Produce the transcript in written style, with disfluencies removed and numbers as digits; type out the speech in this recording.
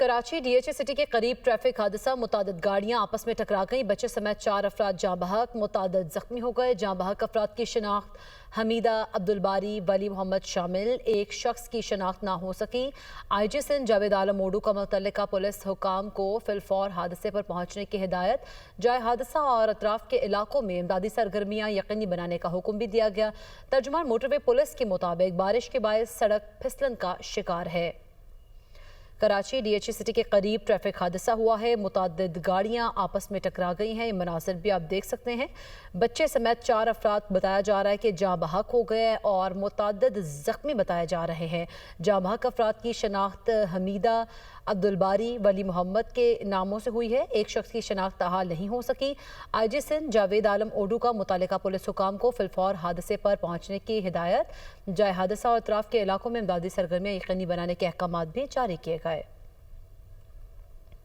Karachi DHA city के करीब traffic हादसा, मुतादिद गाड़ियां आपस में टकरा गईं। बच्चे समेत 4 अफराद जाँ बहक, मुतादिद जख्मी हो गए। जाँ बहक अफराद की शनाख्त हमीदा, अब्दुल बारी, वली मोहम्मद शामिल। एक शख्स की शनाख्त ना हो सकी। आईजी सिंध जावेद आलम ओडू का मुतल्लिका पुलिस हुकाम को फिलफौर हादसे पर पहुंचने की हिदायत। जाए हादसा और अतराफ के इलाकों में इमदादी सरगर्मियां यकीनी बनाने का हुक्म भी दिया गया। तर्जुमान मोटरवे पुलिस के मुताबिक बारिश के बायस सड़क फिसलन का शिकार है। कराची डीएचए सिटी के करीब ट्रैफिक हादसा हुआ है, मुतादिद गाड़ियां आपस में टकरा गई हैं। ये मनाज़िर भी आप देख सकते हैं। बच्चे समेत 4 अफराद बताया जा रहा है कि जाँ बहक हो गए और मुतादिद ज़ख्मी बताए जा रहे हैं। जाँ बहक अफराद की शनाख्त हमीदा, अब्दुल बारी, वली मोहम्मद के नामों से हुई है। एक शख्स की शनाख्त ताहाल नहीं हो सकी। आईजी सिंध जावेद आलम ओडू का मुतल्लिका पुलिस हुकाम को फिलफौर हादसे पर पहुंचने की हिदायत। जाए हादसा और अतराफ के इलाकों में इमदादी सरगर्मियां यकीनी बनाने के अहकाम भी जारी किए गए।